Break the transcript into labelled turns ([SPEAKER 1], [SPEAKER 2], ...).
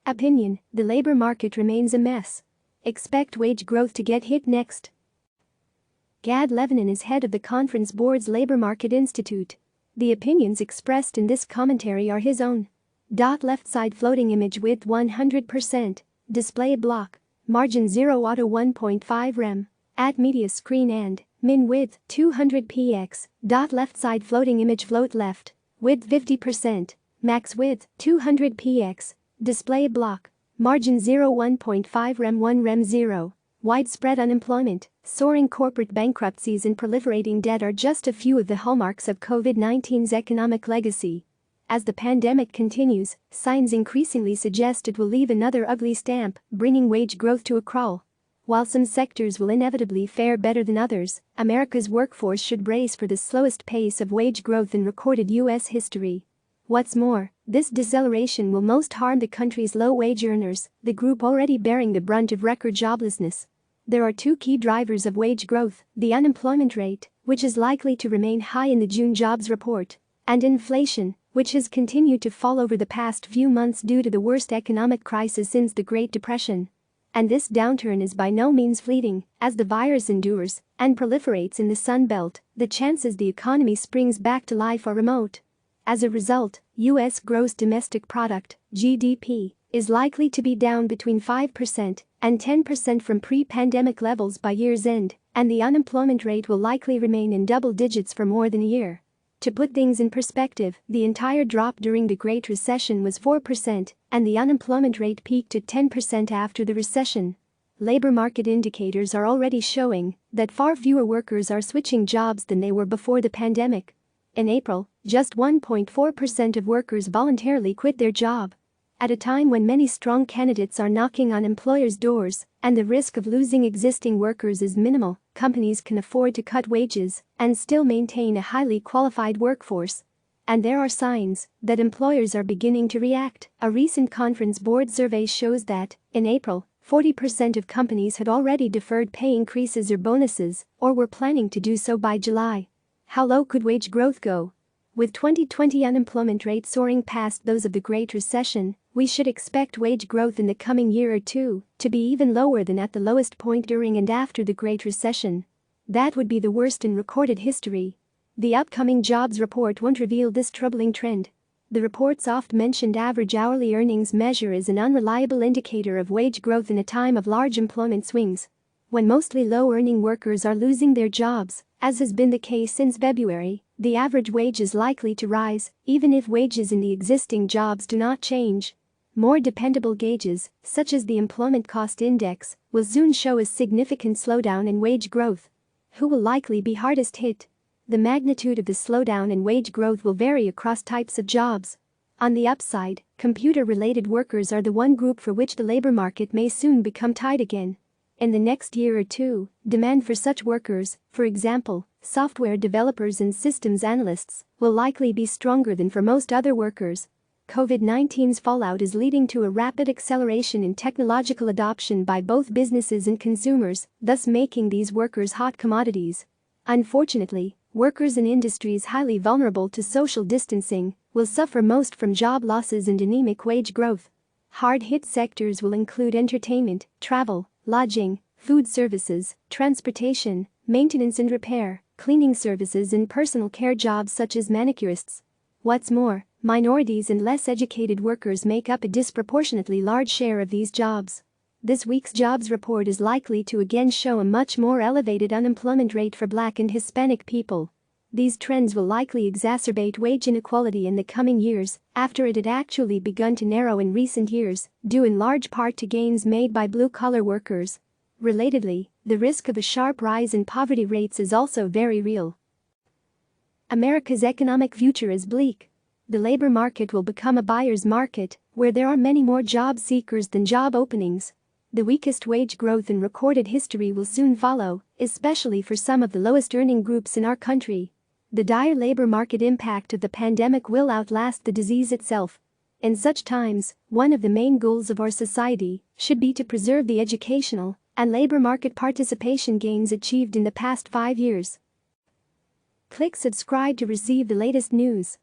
[SPEAKER 1] Opinion: the labor market remains a mess. Expect wage growth to get hit next. Gad Levanon is head of the Conference Board's Labor Market Institute. The opinions expressed in this commentary are his own. Left side floating image width 100%. Display block. Margin 0 auto 1.5 rem. At media screen and min width 200 px. Left side floating image float left. Width 50%. Max width 200 px. Display block. Margin 0 1.5 rem 1 rem 0. Widespread unemployment, soaring corporate bankruptcies and proliferating debt are just a few of the hallmarks of COVID-19's economic legacy. As the pandemic continues, signs increasingly suggest it will leave another ugly stamp, bringing wage growth to a crawl. While some sectors will inevitably fare better than others, America's workforce should brace for the slowest pace of wage growth in recorded U.S. history. What's more, this deceleration will most harm the country's low-wage earners, the group already bearing the brunt of record joblessness. There are two key drivers of wage growth: the unemployment rate, which is likely to remain high in the June jobs report, and inflation, which has continued to fall over the past few months due to the worst economic crisis since the Great Depression. And this downturn is by no means fleeting. As the virus endures and proliferates in the Sun Belt, the chances the economy springs back to life are remote. As a result, U.S. gross domestic product, GDP, is likely to be down between 5% and 10% from pre-pandemic levels by year's end, and the unemployment rate will likely remain in double digits for more than a year. To put things in perspective, the entire drop during the Great Recession was 4%, and the unemployment rate peaked at 10% after the recession. Labor market indicators are already showing that far fewer workers are switching jobs than they were before the pandemic. In April, just 1.4% of workers voluntarily quit their job. At a time when many strong candidates are knocking on employers' doors and the risk of losing existing workers is minimal, companies can afford to cut wages and still maintain a highly qualified workforce. And there are signs that employers are beginning to react. A recent Conference Board survey shows that, in April, 40% of companies had already deferred pay increases or bonuses, or were planning to do so by July. How low could wage growth go? With 2020 unemployment rate soaring past those of the Great Recession, we should expect wage growth in the coming year or two to be even lower than at the lowest point during and after the Great Recession. That would be the worst in recorded history. The upcoming jobs report won't reveal this troubling trend. The report's oft-mentioned average hourly earnings measure is an unreliable indicator of wage growth in a time of large employment swings. When mostly low-earning workers are losing their jobs, as has been the case since February, the average wage is likely to rise, even if wages in the existing jobs do not change. More dependable gauges, such as the Employment Cost Index, will soon show a significant slowdown in wage growth. Who will likely be hardest hit? The magnitude of the slowdown in wage growth will vary across types of jobs. On the upside, computer-related workers are the one group for which the labor market may soon become tight again. In the next year or two, demand for such workers, for example, software developers and systems analysts, will likely be stronger than for most other workers. COVID-19's fallout is leading to a rapid acceleration in technological adoption by both businesses and consumers, thus making these workers hot commodities. Unfortunately, workers in industries highly vulnerable to social distancing will suffer most from job losses and anemic wage growth. Hard-hit sectors will include entertainment, travel, lodging, food services, transportation, maintenance and repair, cleaning services and personal care jobs such as manicurists. What's more, minorities and less educated workers make up a disproportionately large share of these jobs. This week's jobs report is likely to again show a much more elevated unemployment rate for Black and Hispanic people. These trends will likely exacerbate wage inequality in the coming years, after it had actually begun to narrow in recent years, due in large part to gains made by blue-collar workers. Relatedly, the risk of a sharp rise in poverty rates is also very real. America's economic future is bleak. The labor market will become a buyer's market, where there are many more job seekers than job openings. The weakest wage growth in recorded history will soon follow, especially for some of the lowest-earning groups in our country. The dire labor market impact of the pandemic will outlast the disease itself. In such times, one of the main goals of our society should be to preserve the educational and labor market participation gains achieved in the past 5 years. Click subscribe to receive the latest news.